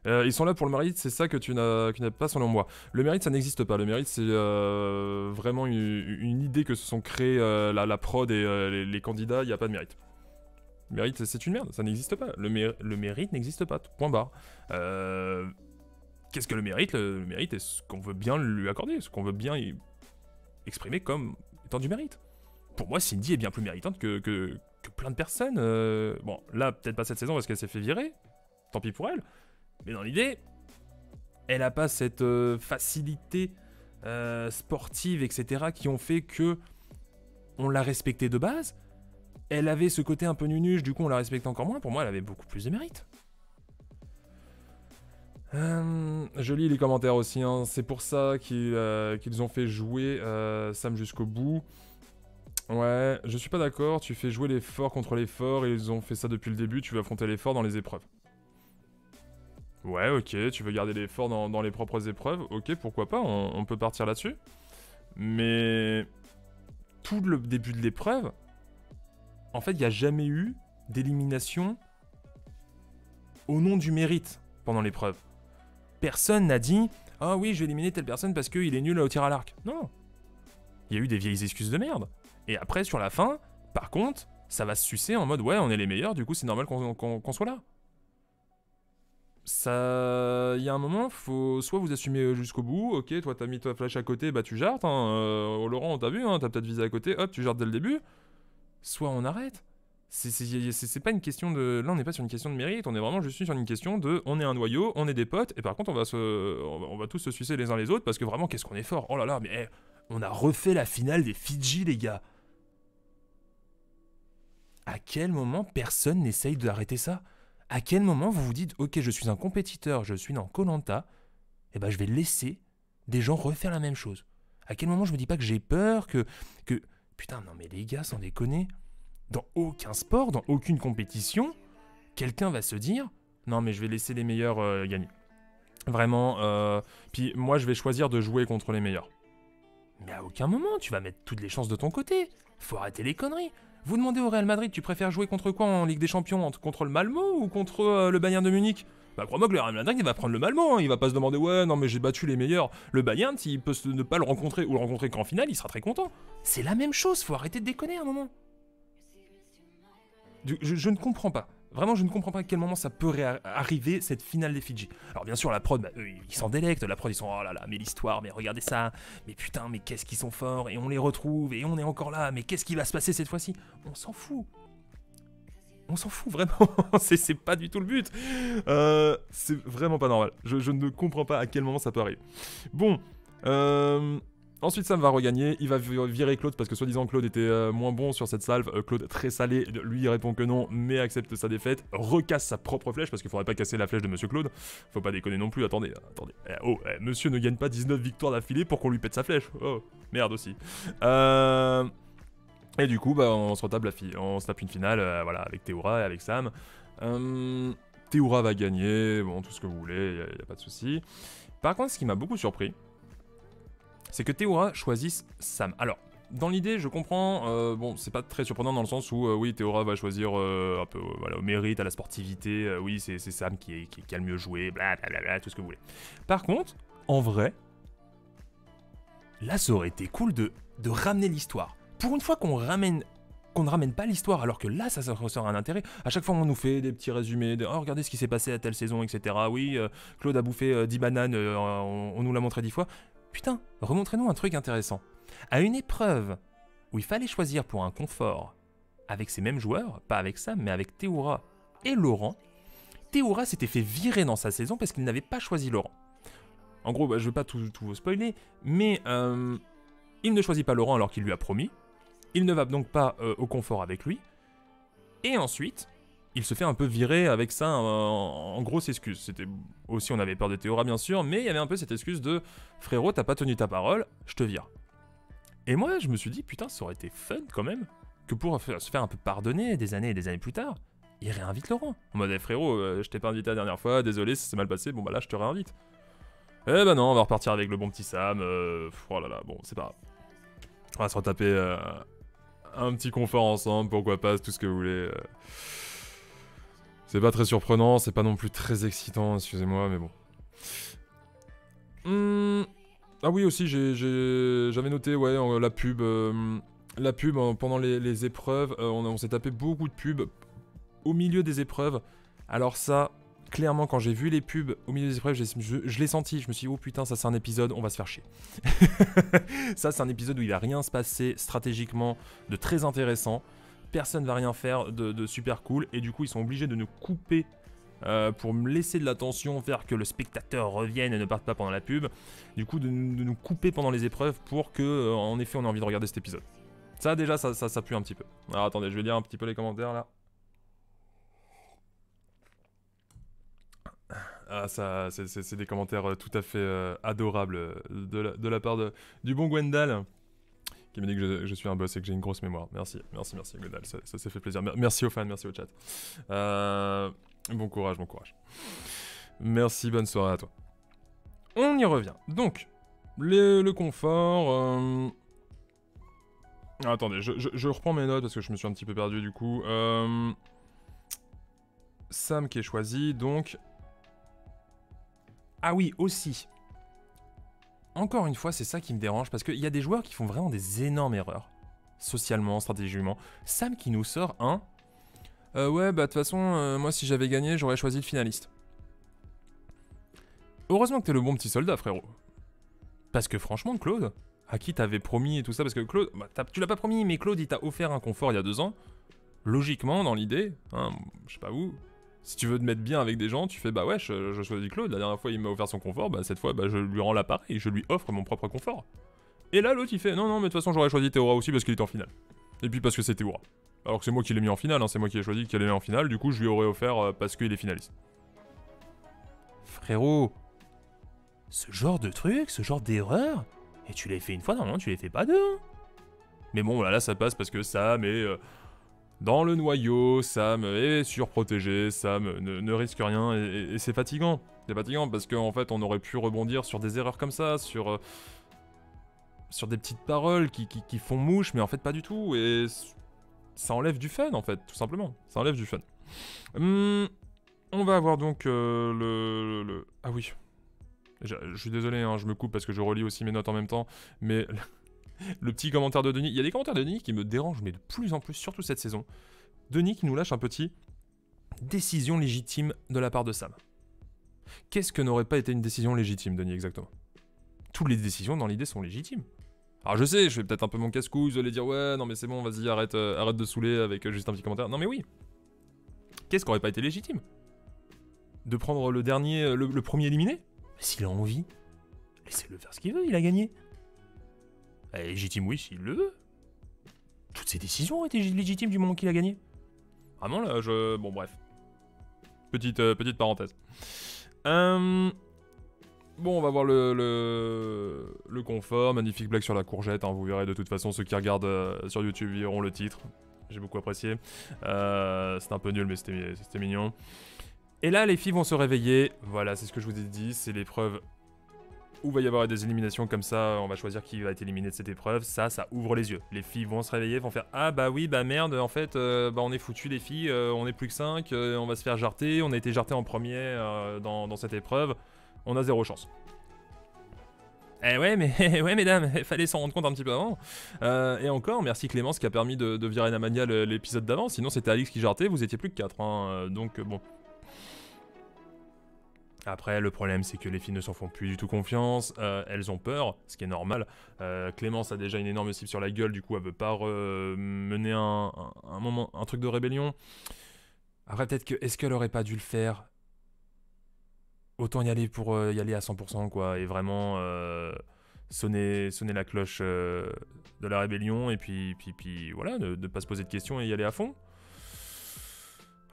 Ils sont là pour le mérite, c'est ça que tu n'as pas selon moi. Le mérite, ça n'existe pas. Le mérite, c'est vraiment une idée que se sont créés la prod et les candidats. Il n'y a pas de mérite. Le mérite, c'est une merde, ça n'existe pas. Le mérite n'existe pas, point barre. Qu'est-ce que le mérite? Le mérite est ce qu'on veut bien lui accorder, ce qu'on veut bien exprimer comme étant du mérite. Pour moi, Cindy est bien plus méritante que plein de personnes. Bon, là, peut-être pas cette saison parce qu'elle s'est fait virer. Tant pis pour elle. Mais dans l'idée, elle n'a pas cette facilité sportive, etc., qui ont fait que on l'a respectée de base. Elle avait ce côté un peu nunuche, du coup on la respecte encore moins. Pour moi, elle avait beaucoup plus de mérite. Je lis les commentaires aussi, hein. C'est pour ça qu'ils ont fait jouer Sam jusqu'au bout. Ouais, je suis pas d'accord, tu fais jouer les forts contre les forts, et ils ont fait ça depuis le début, tu veux affronter les forts dans les épreuves. Ouais, ok, tu veux garder l'effort dans les propres épreuves, ok, pourquoi pas, on peut partir là-dessus. Mais tout le début de l'épreuve, en fait, il n'y a jamais eu d'élimination au nom du mérite pendant l'épreuve. Personne n'a dit « Ah oui, je vais éliminer telle personne parce qu'il est nul au tir à l'arc ». Non. Il y a eu des vieilles excuses de merde. Et après, sur la fin, par contre, ça va se sucer en mode « Ouais, on est les meilleurs, du coup, c'est normal qu'on soit là ». Ça, il y a un moment, faut soit vous assumer jusqu'au bout, ok, toi t'as mis ta flèche à côté, bah tu jartes, hein, Laurent, on t'a vu, hein, t'as peut-être visé à côté, hop, tu jartes dès le début, soit on arrête. C'est pas une question de... Là, on n'est pas sur une question de mérite, on est vraiment juste sur une question de... On est un noyau, on est des potes, et par contre, on va tous se sucer les uns les autres, parce que vraiment, qu'est-ce qu'on est fort. Oh là là, mais on a refait la finale des Fidji, les gars. À quel moment personne n'essaye d'arrêter ça? À quel moment vous vous dites, ok, je suis un compétiteur, je suis dans Koh-Lanta, et ben je vais laisser des gens refaire la même chose. À quel moment je me dis pas que j'ai peur, que... Putain, non mais les gars, sans déconner, dans aucun sport, dans aucune compétition, quelqu'un va se dire, non mais je vais laisser les meilleurs gagner. Vraiment, puis moi je vais choisir de jouer contre les meilleurs. Mais à aucun moment tu vas mettre toutes les chances de ton côté. Faut arrêter les conneries. Vous demandez au Real Madrid, tu préfères jouer contre quoi en Ligue des Champions? Contre le Malmo ou contre le Bayern de Munich? Bah crois-moi que le Real Madrid il va prendre le Malmo, hein. Il va pas se demander ouais non mais j'ai battu les meilleurs. Le Bayern s'il peut ne pas le rencontrer ou le rencontrer qu'en finale, il sera très content. C'est la même chose, faut arrêter de déconner un moment. Je ne comprends pas. Vraiment, je ne comprends pas à quel moment ça peut arriver, cette finale des Fidji. Alors bien sûr, la prod, bah, eux, ils s'en délectent. La prod, ils sont, oh là là, mais l'histoire, mais regardez ça. Mais putain, mais qu'est-ce qu'ils sont forts. Et on les retrouve, et on est encore là. Mais qu'est-ce qui va se passer cette fois-ci? On s'en fout. On s'en fout, vraiment. c'est pas du tout le but. C'est vraiment pas normal. Je ne comprends pas à quel moment ça peut arriver. Bon, ensuite, Sam va regagner, il va virer Claude parce que soi-disant Claude était moins bon sur cette salve. Claude très salé, lui il répond que non, mais accepte sa défaite, recasse sa propre flèche parce qu'il faudrait pas casser la flèche de Monsieur Claude. Faut pas déconner non plus, attendez. Monsieur ne gagne pas 19 victoires d'affilée pour qu'on lui pète sa flèche. Oh, merde aussi. Et du coup, bah, on se tape une finale, voilà, avec Théoura et avec Sam. Théoura va gagner, bon, tout ce que vous voulez, y a pas de souci. Par contre, ce qui m'a beaucoup surpris, c'est que Théoura choisisse Sam. Alors, dans l'idée, je comprends, bon, c'est pas très surprenant dans le sens où, oui, Théoura va choisir un peu voilà, au mérite, à la sportivité, oui, c'est Sam qui a le mieux joué, blablabla, tout ce que vous voulez. Par contre, en vrai, là, ça aurait été cool de ramener l'histoire. Pour une fois qu'on ne ramène pas l'histoire, alors que là, ça ressort un intérêt. À chaque fois, on nous fait des petits résumés de « Oh, regardez ce qui s'est passé à telle saison, etc. » Oui, Claude a bouffé 10 bananes, on nous l'a montré 10 fois. Putain, remontrez-nous un truc intéressant. À une épreuve où il fallait choisir pour un confort avec ces mêmes joueurs, pas avec Sam, mais avec Théoura et Laurent, Théoura s'était fait virer dans sa saison parce qu'il n'avait pas choisi Laurent. En gros, bah, je ne vais pas tout vous spoiler, mais il ne choisit pas Laurent alors qu'il lui a promis. Il ne va donc pas au confort avec lui. Et ensuite, il se fait un peu virer avec ça en grosse excuse. C'était aussi, on avait peur de Théoura bien sûr, mais il y avait un peu cette excuse de « Frérot, t'as pas tenu ta parole, je te vire ». Et moi, je me suis dit, putain, ça aurait été fun quand même, que pour se faire un peu pardonner des années et des années plus tard, il réinvite Laurent. En mode, frérot, je t'ai pas invité la dernière fois, désolé, ça s'est mal passé, bon bah là, je te réinvite. Eh ben non, on va repartir avec le bon petit Sam, oh là là, bon, c'est pas grave. On va se retaper un petit confort ensemble, pourquoi pas, tout ce que vous voulez. C'est pas très surprenant, c'est pas non plus très excitant, excusez-moi, mais bon. Ah oui, aussi, j'avais noté, ouais, la pub. Pendant les épreuves, on s'est tapé beaucoup de pubs au milieu des épreuves. Alors ça, clairement, quand j'ai vu les pubs au milieu des épreuves, je l'ai senti. Je me suis dit, oh putain, ça c'est un épisode, on va se faire chier. Ça, c'est un épisode où il va rien se passer stratégiquement de très intéressant. Personne va rien faire de super cool. Et du coup, ils sont obligés de nous couper pour me laisser de l'attention, faire que le spectateur revienne et ne parte pas pendant la pub. Du coup, de nous couper pendant les épreuves pour que, en effet, on ait envie de regarder cet épisode. Ça, déjà, ça pue un petit peu. Alors, attendez, je vais lire un petit peu les commentaires, là. Ah, ça, c'est des commentaires tout à fait adorables de la part du bon Gwendal, qui me dit que je suis un boss et que j'ai une grosse mémoire. Merci Gwendal, ça s'est fait plaisir. Merci aux fans, merci au chat. Bon courage. Merci, bonne soirée à toi. On y revient. Donc, le confort... Attendez, je reprends mes notes parce que je me suis un petit peu perdu du coup. Sam qui est choisi, donc... Ah oui, aussi. Encore une fois, c'est ça qui me dérange, parce qu'il y a des joueurs qui font vraiment des énormes erreurs. Socialement, stratégiquement. Sam qui nous sort un... ouais, bah de toute façon, moi si j'avais gagné, j'aurais choisi le finaliste. Heureusement que t'es le bon petit soldat, frérot. Parce que franchement, Claude, à qui t'avais promis et tout ça, parce que Claude, bah, tu l'as pas promis, mais Claude, il t'a offert un confort il y a 2 ans. Logiquement, dans l'idée, hein, je sais pas vous, si tu veux te mettre bien avec des gens, tu fais bah ouais, je choisis Claude, la dernière fois il m'a offert son confort, bah cette fois, bah je lui rends l'appareil, je lui offre mon propre confort. Et là, l'autre, il fait non, mais de toute façon, j'aurais choisi Théora aussi parce qu'il était en finale. Et puis parce que c'est Théora. Alors que c'est moi qui l'ai mis en finale, hein, c'est moi qui ai choisi qu'il allait mis en finale, du coup, je lui aurais offert parce qu'il est finaliste. Frérot, ce genre de truc, ce genre d'erreur, et tu l'as fait une fois, normalement, tu les fais pas deux. Hein. Mais bon, là, ça passe parce que Sam est dans le noyau, Sam est surprotégé, Sam ne risque rien, et c'est fatigant. C'est fatigant parce qu'en fait, on aurait pu rebondir sur des erreurs comme ça, sur des petites paroles qui font mouche, mais en fait pas du tout, et ça enlève du fun en fait, tout simplement. Ça enlève du fun. On va avoir donc Ah oui. Je suis désolé, hein, je me coupe parce que je relis aussi mes notes en même temps, mais le petit commentaire de Denis, il y a des commentaires de Denis qui me dérangent, mais de plus en plus, surtout cette saison. Denis qui nous lâche un petit décision légitime de la part de Sam. Qu'est-ce que n'aurait pas été une décision légitime, Denis, exactement? Toutes les décisions dans l'idée sont légitimes. Alors je sais, je fais peut-être un peu mon casse-couille, vous allez dire ouais, non mais c'est bon, vas-y, arrête de saouler avec juste un petit commentaire. Non mais oui. Qu'est-ce qui aurait pas été légitime? De prendre le dernier, le premier éliminé? S'il a envie, laissez-le faire ce qu'il veut, il a gagné. Légitime, oui, s'il le veut. Toutes ses décisions ont été légitimes du moment qu'il a gagné. Vraiment, là, Bon, bref. Petite parenthèse. Bon, on va voir le confort. Magnifique blague sur la courgette, hein, vous verrez de toute façon, ceux qui regardent sur YouTube verront le titre. J'ai beaucoup apprécié. C'était un peu nul, mais c'était mignon. Et là, les filles vont se réveiller. Voilà, c'est ce que je vous ai dit. C'est l'épreuve où il va y avoir des éliminations comme ça. On va choisir qui va être éliminé de cette épreuve. Ça ouvre les yeux. Les filles vont se réveiller, vont faire « Ah bah oui, bah merde, en fait, on est foutus les filles. On est plus que 5. On va se faire jarter. On a été jarté en premier dans cette épreuve. On a 0 chance. » Eh ouais, mais ouais, mesdames, il fallait s'en rendre compte un petit peu avant. Et encore, merci Clémence qui a permis de virer Namania l'épisode d'avant. Sinon, c'était Alix qui jartait, vous étiez plus que 4. Hein, donc, bon. Après, le problème, c'est que les filles ne s'en font plus du tout confiance. Elles ont peur, ce qui est normal. Clémence a déjà une énorme cible sur la gueule, du coup, elle veut pas mener un truc de rébellion. Après, peut-être que, est-ce qu'elle aurait pas dû le faire? Autant y aller pour y aller à 100%, quoi, et vraiment sonner la cloche de la rébellion, et puis voilà, ne pas se poser de questions et y aller à fond.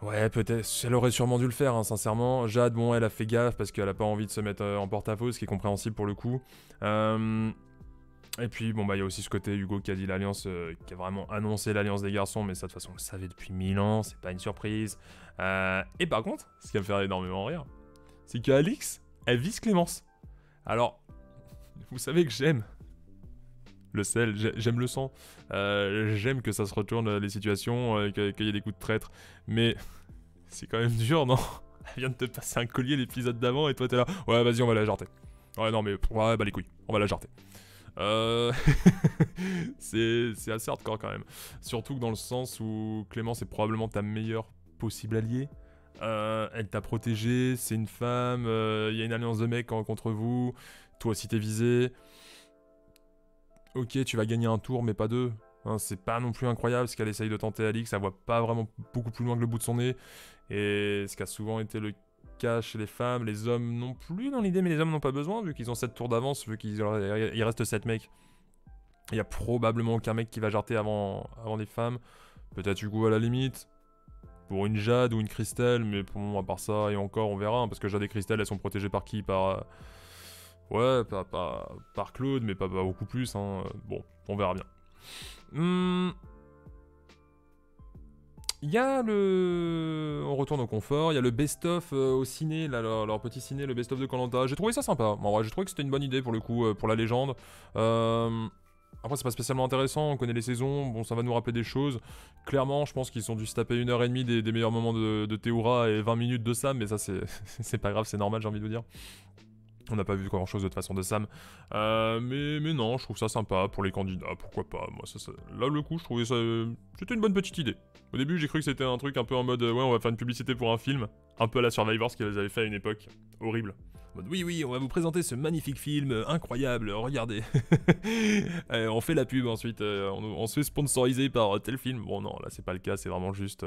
Ouais, peut-être, elle aurait sûrement dû le faire, hein, sincèrement. Jade, bon, elle a fait gaffe parce qu'elle a pas envie de se mettre en porte-à-faux, ce qui est compréhensible pour le coup. Et puis, bon, bah, il y a aussi ce côté Hugo qui a dit l'alliance, qui a vraiment annoncé l'alliance des garçons, mais ça, de toute façon, on le savait depuis 1000 ans, c'est pas une surprise. Et par contre, ce qui va me faire énormément rire, c'est qu'Alix, elle vise Clémence. Alors, vous savez que j'aime le sel, j'aime le sang, j'aime que ça se retourne les situations, qu'il y ait des coups de traître, mais c'est quand même dur, non? Elle vient de te passer un collier l'épisode d'avant et toi t'es là, ouais vas-y on va la jarter. Ouais non mais, ouais bah les couilles, on va la jarter. C'est assez hardcore quand même. Surtout que dans le sens où Clémence est probablement ta meilleure possible alliée. Elle t'a protégé, c'est une femme, y a une alliance de mecs contre vous, toi aussi t'es visé. Ok, tu vas gagner un tour, mais pas 2. Hein, c'est pas non plus incroyable ce qu'elle essaye de tenter Alix. Elle voit pas vraiment beaucoup plus loin que le bout de son nez. Et ce qui a souvent été le cas chez les femmes, les hommes non plus dans l'idée, mais les hommes n'ont pas besoin, vu qu'ils ont 7 tours d'avance, vu qu'il reste 7 mecs. Il y a probablement aucun mec qui va jarter avant les femmes. Peut-être Hugo à la limite. Pour une Jade ou une Christelle, mais bon, à part ça, et encore, on verra. Hein, parce que Jade et Christelle, elles sont protégées par qui? Ouais, par Claude, mais pas beaucoup plus, hein. Bon, on verra bien. Il y a le... On retourne au confort, il y a le best-of au ciné, là, leur petit ciné, le best-of de koh. J'ai trouvé ça sympa. En vrai, j'ai trouvé que c'était une bonne idée pour le coup, pour la légende. Après, c'est pas spécialement intéressant, on connaît les saisons, bon, ça va nous rappeler des choses. Clairement, je pense qu'ils ont dû se taper 1h30 des meilleurs moments de Théoura et 20 minutes de Sam, mais ça, c'est pas grave, c'est normal, j'ai envie de vous dire. On n'a pas vu grand chose de toute façon de Sam. Mais non, je trouve ça sympa pour les candidats, pourquoi pas. Moi, là, le coup, je trouvais ça... C'était une bonne petite idée. Au début, j'ai cru que c'était un truc un peu en mode, ouais, on va faire une publicité pour un film. Un peu à la Survivor, ce qu'ils avaient fait à une époque. Horrible. En mode, oui, on va vous présenter ce magnifique film, incroyable, regardez. On fait la pub ensuite, on se fait sponsoriser par tel film. Bon, non, là, c'est pas le cas, c'est vraiment juste...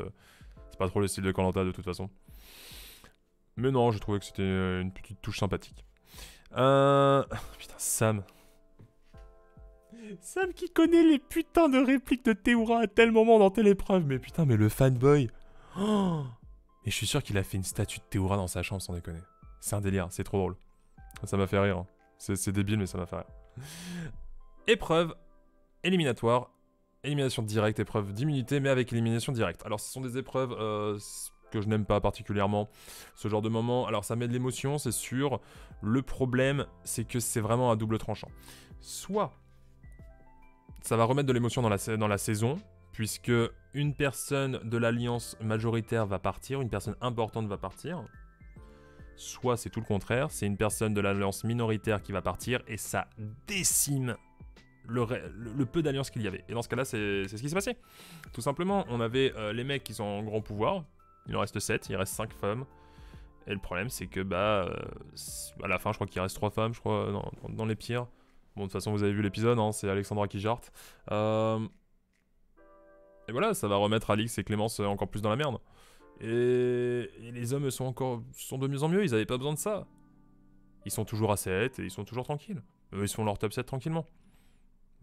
c'est pas trop le style de koh de toute façon. Mais non, j'ai trouvé que c'était une petite touche sympathique. Putain, Sam. Sam qui connaît les putains de répliques de Théoura à tel moment dans telle épreuve. Mais putain, mais le fanboy. Oh, et je suis sûr qu'il a fait une statue de Théoura dans sa chambre sans déconner. C'est un délire, c'est trop drôle. Ça m'a fait rire. Hein. C'est débile, mais ça m'a fait rire. Épreuve éliminatoire. Élimination directe, épreuve d'immunité, mais avec élimination directe. Alors, ce sont des épreuves que je n'aime pas particulièrement. Ce genre de moment, alors ça met de l'émotion, c'est sûr. Le problème, c'est que c'est vraiment un double tranchant. Soit ça va remettre de l'émotion dans la saison, puisque une personne de l'alliance majoritaire va partir, une personne importante va partir. Soit c'est tout le contraire, c'est une personne de l'alliance minoritaire qui va partir, et ça décime le peu d'alliances qu'il y avait. Et dans ce cas-là, c'est ce qui s'est passé. Tout simplement, on avait les mecs qui sont en grand pouvoir. Il en reste 7, il reste 5 femmes. Et le problème, c'est que, à la fin, je crois qu'il reste 3 femmes, je crois, dans les pires. Bon, de toute façon, vous avez vu l'épisode, hein, c'est Alexandra qui jarte. Et voilà, ça va remettre Alix et Clémence encore plus dans la merde. Et les hommes sont de mieux en mieux, ils avaient pas besoin de ça. Ils sont toujours à 7 et ils sont toujours tranquilles. Ils font leur top 7 tranquillement.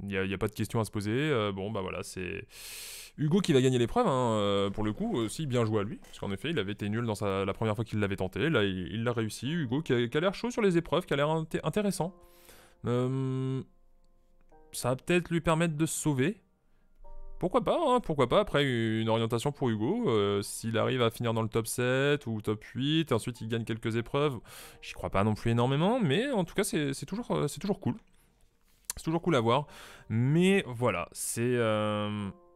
Il n'y a pas de question à se poser. Bon, bah voilà, c'est Hugo qui va gagner l'épreuve, hein, pour le coup, aussi bien joué à lui. Parce qu'en effet, il avait été nul dans la première fois qu'il l'avait tenté. Là, il l'a réussi. Hugo qui a l'air chaud sur les épreuves, qui a l'air intéressant. Ça va peut-être lui permettre de se sauver. Pourquoi pas, hein, pourquoi pas. Après, une orientation pour Hugo. S'il arrive à finir dans le top 7 ou top 8, et ensuite il gagne quelques épreuves. J'y crois pas non plus énormément, mais en tout cas, c'est toujours cool. C'est toujours cool à voir. Mais voilà, c'est...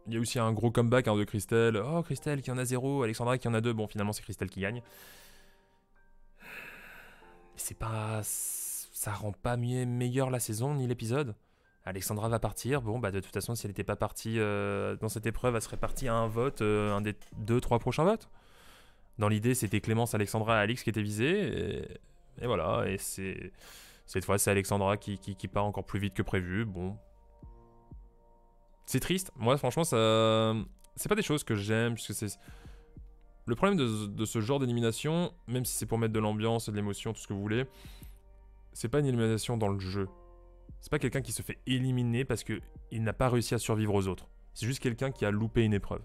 Il y a aussi un gros comeback de Christelle. Oh, Christelle qui en a 0, Alexandra qui en a 2. Bon, finalement, c'est Christelle qui gagne. C'est pas... Ça rend pas meilleure la saison, ni l'épisode. Alexandra va partir. Bon, bah de toute façon, si elle n'était pas partie dans cette épreuve, elle serait partie à un vote, un des 2-3 prochains votes. Dans l'idée, c'était Clémence, Alexandra et Alix qui étaient visés. Et voilà, et c'est... Cette fois, c'est Alexandra qui part encore plus vite que prévu. Bon. C'est triste. Moi, franchement, ça... C'est pas des choses que j'aime, puisque c'est... Le problème de ce genre d'élimination, même si c'est pour mettre de l'ambiance, de l'émotion, tout ce que vous voulez, c'est pas une élimination dans le jeu. C'est pas quelqu'un qui se fait éliminer parce qu'il n'a pas réussi à survivre aux autres. C'est juste quelqu'un qui a loupé une épreuve.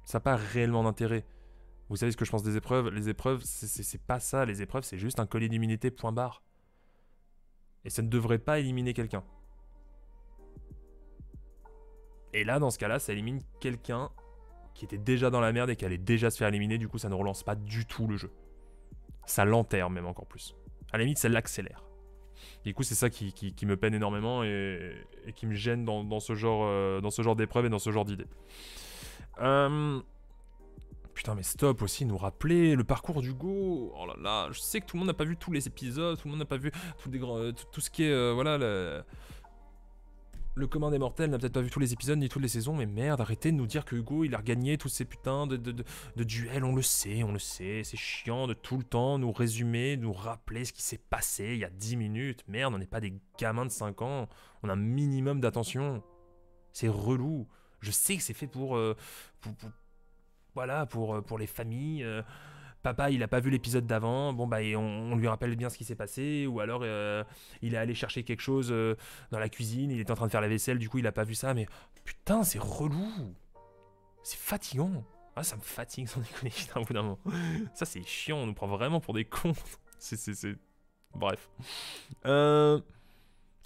Ça n'a pas réellement d'intérêt. Vous savez ce que je pense des épreuves? Les épreuves, c'est pas ça. Les épreuves, c'est juste un collier d'immunité, point barre. Et ça ne devrait pas éliminer quelqu'un. Et là, dans ce cas-là, ça élimine quelqu'un qui était déjà dans la merde et qui allait déjà se faire éliminer. Du coup, ça ne relance pas du tout le jeu. Ça l'enterre même encore plus. À la limite, ça l'accélère. Du coup, c'est ça qui me peine énormément et qui me gêne dans ce genre d'épreuve et dans ce genre d'idée. Putain, mais stop aussi, nous rappeler le parcours d'Hugo. Oh là là, je sais que tout le monde n'a pas vu tous les épisodes, tout le monde n'a pas vu tout ce qui est, voilà, le commun des mortels n'a peut-être pas vu tous les épisodes ni toutes les saisons, mais merde, arrêtez de nous dire que Hugo, il a regagné tous ces putains de duels, on le sait, c'est chiant de tout le temps nous résumer, nous rappeler ce qui s'est passé il y a 10 minutes. Merde, on n'est pas des gamins de 5 ans, on a un minimum d'attention. C'est relou. Je sais que c'est fait pour les familles. Papa, il a pas vu l'épisode d'avant, bon bah on lui rappelle bien ce qui s'est passé, ou alors il est allé chercher quelque chose dans la cuisine, il était en train de faire la vaisselle, du coup il a pas vu ça, mais putain c'est relou, c'est fatigant, ah ça me fatigue sans déconner, putain au bout d'un moment, ça c'est chiant, on nous prend vraiment pour des cons, c'est... Bref.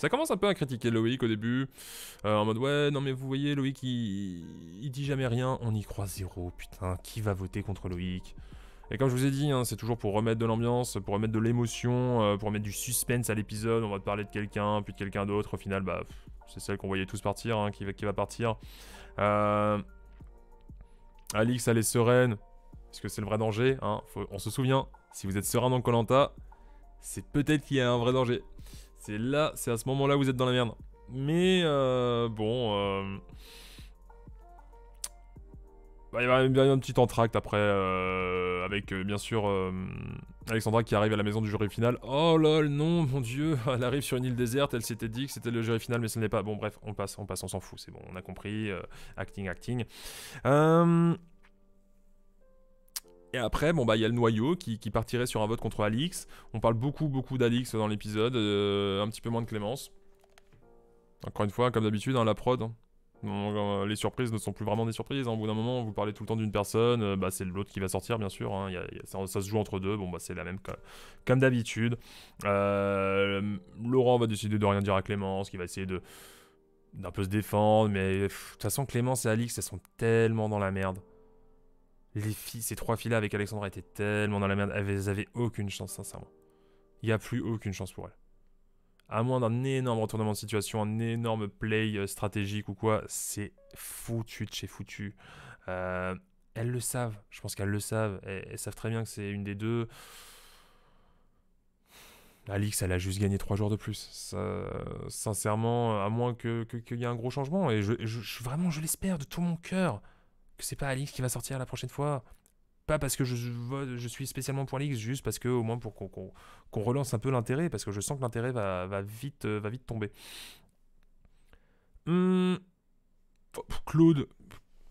Ça commence un peu à critiquer Loïc au début, en mode ouais, non mais vous voyez, Loïc il dit jamais rien, on y croit zéro, putain, qui va voter contre Loïc? Et comme je vous ai dit, hein, c'est toujours pour remettre de l'ambiance, pour remettre de l'émotion, pour remettre du suspense à l'épisode, on va te parler de quelqu'un, puis de quelqu'un d'autre, au final, bah, c'est celle qu'on voyait tous partir, hein, qui va partir. Alix, elle est sereine, parce que c'est le vrai danger, hein, on se souvient, si vous êtes serein dans Koh-Lanta, c'est peut-être qu'il y a un vrai danger. C'est à ce moment-là où vous êtes dans la merde. Mais bon, il y a un petit entracte après, avec bien sûr Alexandra qui arrive à la maison du jury final. Oh lol, non, mon dieu, elle arrive sur une île déserte, elle s'était dit que c'était le jury final, mais ce n'est pas. Bon, bref, on passe, on s'en fout, c'est bon, on a compris. Acting. Et après, bon bah il y a le noyau qui partirait sur un vote contre Alix. On parle beaucoup d'Alix dans l'épisode, un petit peu moins de Clémence. Encore une fois, comme d'habitude, hein, la prod. Hein. Les surprises ne sont plus vraiment des surprises. Hein. Au bout d'un moment, vous parlez tout le temps d'une personne, bah, c'est l'autre qui va sortir, bien sûr. Hein. Ça se joue entre deux. Bon, bah, c'est la même comme d'habitude. Laurent va décider de rien dire à Clémence, qui va essayer d'un peu se défendre. Mais de toute façon, Clémence et Alix, elles sont tellement dans la merde. Ces trois filles-là avec Alexandra étaient tellement dans la merde. Elles avaient aucune chance, sincèrement. Il n'y a plus aucune chance pour elles. À moins d'un énorme retournement de situation, un énorme play stratégique ou quoi, c'est foutu de chez foutu. Elles le savent, je pense qu'elles le savent. Elles savent très bien que c'est une des deux. Alix, elle a juste gagné 3 jours de plus. Ça, sincèrement, à moins qu'il y ait un gros changement. Et vraiment, je l'espère de tout mon cœur que c'est pas Alix qui va sortir la prochaine fois. Pas parce que je suis spécialement pour Alix, juste parce que au moins pour qu'on relance un peu l'intérêt, parce que je sens que l'intérêt va vite tomber. Claude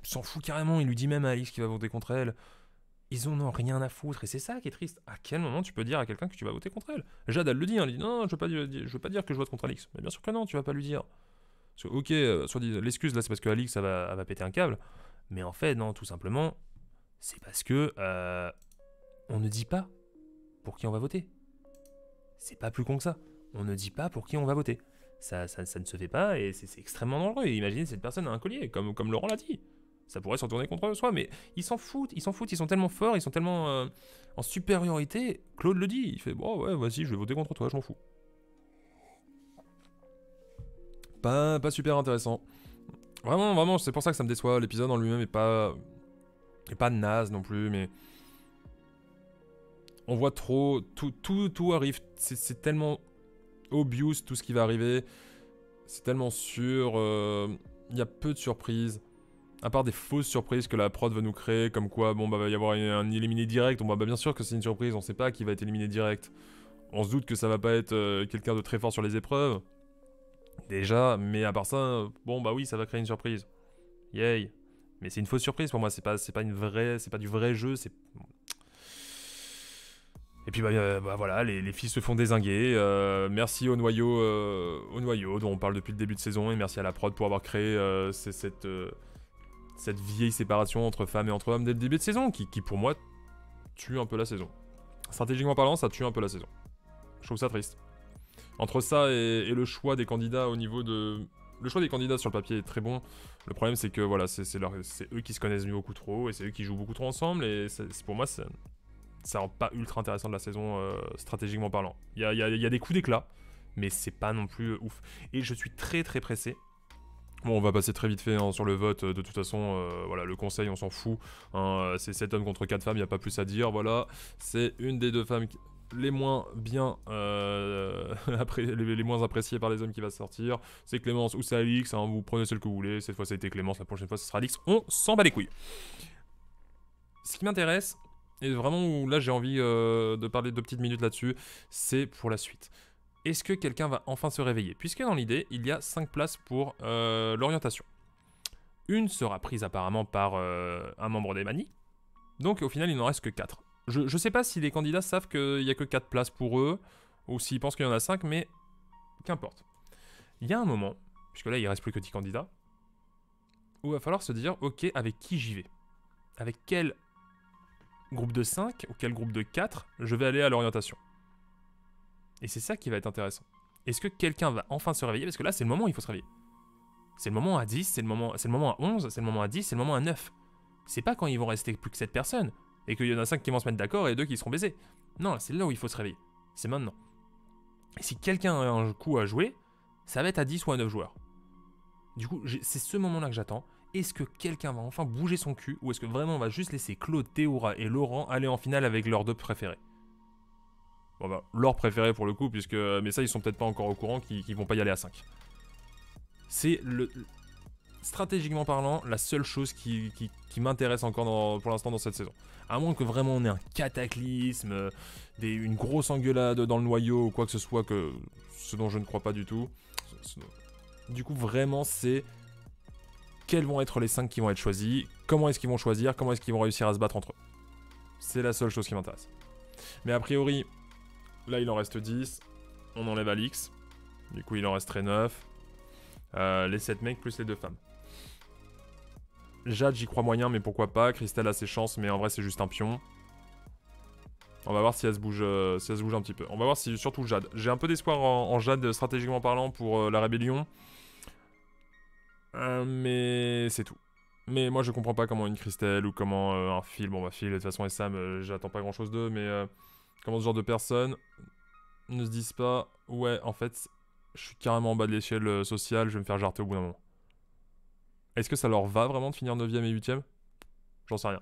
s'en fout carrément, il lui dit même à Alix qu'il va voter contre elle. Ils en ont rien à foutre, et c'est ça qui est triste. À quel moment tu peux dire à quelqu'un que tu vas voter contre elle? Jade, elle le dit, hein, elle dit non, je veux pas dire que je vote contre Alix. Mais bien sûr que non, tu vas pas lui dire. Parce que, ok, soit dit, l'excuse là, c'est parce que Alix, elle va péter un câble. Mais en fait, non, tout simplement, c'est parce que on ne dit pas pour qui on va voter. C'est pas plus con que ça. On ne dit pas pour qui on va voter. Ça ne se fait pas et c'est extrêmement dangereux. Et imaginez cette personne a un collier, comme Laurent l'a dit. Ça pourrait se retourner contre soi, mais ils s'en foutent, ils sont tellement forts, ils sont tellement en supériorité. Claude le dit, il fait bon ouais, vas-y, je vais voter contre toi, je m'en fous. Pas super intéressant. Vraiment, c'est pour ça que ça me déçoit. L'épisode en lui-même est pas naze non plus, mais on voit trop, tout arrive. C'est tellement obvious tout ce qui va arriver. C'est tellement sûr. Il y a peu de surprises. À part des fausses surprises que la prod veut nous créer, comme quoi, bon, bah, va y avoir un éliminé direct. Bon, bah, bien sûr que c'est une surprise, on sait pas qui va être éliminé direct. On se doute que ça va pas être quelqu'un de très fort sur les épreuves. Déjà, mais à part ça, bon, bah oui, ça va créer une surprise. Yay. Mais c'est une fausse surprise pour moi, c'est pas du vrai jeu, c'est... Et puis bah voilà, les filles se font dézinguer. Merci au noyau dont on parle depuis le début de saison, et merci à la prod pour avoir créé cette vieille séparation entre femmes et entre hommes dès le début de saison, qui pour moi tue un peu la saison. Stratégiquement parlant, ça tue un peu la saison. Je trouve ça triste. Entre ça et le choix des candidats au niveau de... Le choix des candidats sur le papier est très bon. Le problème c'est que voilà, c'est eux qui se connaissent beaucoup trop, et c'est eux qui jouent beaucoup trop ensemble, et pour moi ça rend pas ultra intéressant de la saison stratégiquement parlant. Il y a des coups d'éclat, mais c'est pas non plus ouf. Et je suis très pressé. Bon, on va passer très vite fait hein, sur le vote. De toute façon, voilà, le conseil, on s'en fout. Hein, c'est 7 hommes contre 4 femmes, il n'y a pas plus à dire. Voilà, c'est une des deux femmes les moins bien, les moins appréciées par les hommes qui va sortir. C'est Clémence ou c'est Alix. Hein, vous prenez celle que vous voulez. Cette fois, ça a été Clémence. La prochaine fois, ce sera Alix. On s'en bat les couilles. Ce qui m'intéresse, et vraiment où là j'ai envie de parler 2 petites minutes là-dessus, c'est pour la suite. Est-ce que quelqu'un va enfin se réveiller? Puisque dans l'idée, il y a 5 places pour l'orientation. Une sera prise apparemment par un membre des Manies. Donc au final, il n'en reste que 4. Je sais pas si les candidats savent qu'il n'y a que 4 places pour eux, ou s'ils pensent qu'il y en a 5, mais qu'importe. Il y a un moment, puisque là il ne reste plus que 10 candidats, où il va falloir se dire, ok, avec qui j'y vais? Avec quel groupe de 5 ou quel groupe de 4 je vais aller à l'orientation? Et c'est ça qui va être intéressant. Est-ce que quelqu'un va enfin se réveiller? Parce que là, c'est le moment où il faut se réveiller. C'est le moment à 10, c'est le moment à 11, c'est le moment à 10, c'est le moment à 9. C'est pas quand ils vont rester plus que 7 personnes, et qu'il y en a 5 qui vont se mettre d'accord et 2 qui seront baisés. Non, c'est là où il faut se réveiller. C'est maintenant. Et si quelqu'un a un coup à jouer, ça va être à 10 ou à 9 joueurs. Du coup, c'est ce moment-là que j'attends. Est-ce que quelqu'un va enfin bouger son cul, ou est-ce que vraiment on va juste laisser Claude, Théoura et Laurent aller en finale avec leurs 2 préférés? Bon bah, leurs préférés pour le coup, puisque... Mais ça, ils sont peut-être pas encore au courant qu'ils vont pas y aller à 5. C'est stratégiquement parlant, la seule chose qui m'intéresse encore pour l'instant dans cette saison. À moins que vraiment on ait un cataclysme, une grosse engueulade dans le noyau ou quoi que ce soit, ce dont je ne crois pas du tout. Du coup, vraiment, c'est quels vont être les 5 qui vont être choisis, comment est-ce qu'ils vont choisir, comment est-ce qu'ils vont réussir à se battre entre eux. C'est la seule chose qui m'intéresse. Mais a priori, là il en reste 10, on enlève Alix, du coup il en resterait 9. Les 7 mecs plus les 2 femmes. Jade, j'y crois moyen, mais pourquoi pas. Christelle a ses chances, mais en vrai, c'est juste un pion. On va voir si elle se bouge, un petit peu. On va voir si, surtout Jade. J'ai un peu d'espoir en Jade, stratégiquement parlant, pour la rébellion. Mais c'est tout. Mais moi, je comprends pas comment une Christelle ou comment un Phil. Bon, bah, Phil, de toute façon, et Sam, j'attends pas grand chose d'eux, mais comment ce genre de personnes ne se disent pas, ouais, en fait, je suis carrément en bas de l'échelle sociale, je vais me faire jarter au bout d'un moment. Est-ce que ça leur va vraiment de finir 9ème et 8ème? J'en sais rien.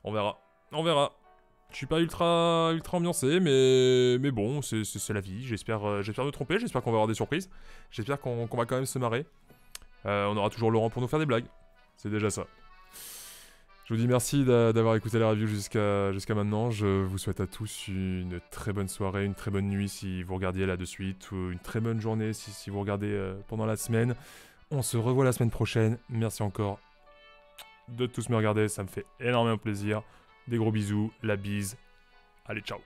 On verra. On verra. Je suis pas ultra ambiancé, mais bon, c'est la vie. J'espère me tromper, j'espère qu'on va avoir des surprises. J'espère qu'on va quand même se marrer. On aura toujours Laurent pour nous faire des blagues. C'est déjà ça. Je vous dis merci d'avoir écouté la review jusqu'à maintenant. Je vous souhaite à tous une très bonne soirée, une très bonne nuit si vous regardiez là de suite, ou une très bonne journée si vous regardez pendant la semaine. On se revoit la semaine prochaine. Merci encore de tous me regarder, ça me fait énormément plaisir. Des gros bisous, la bise. Allez, ciao.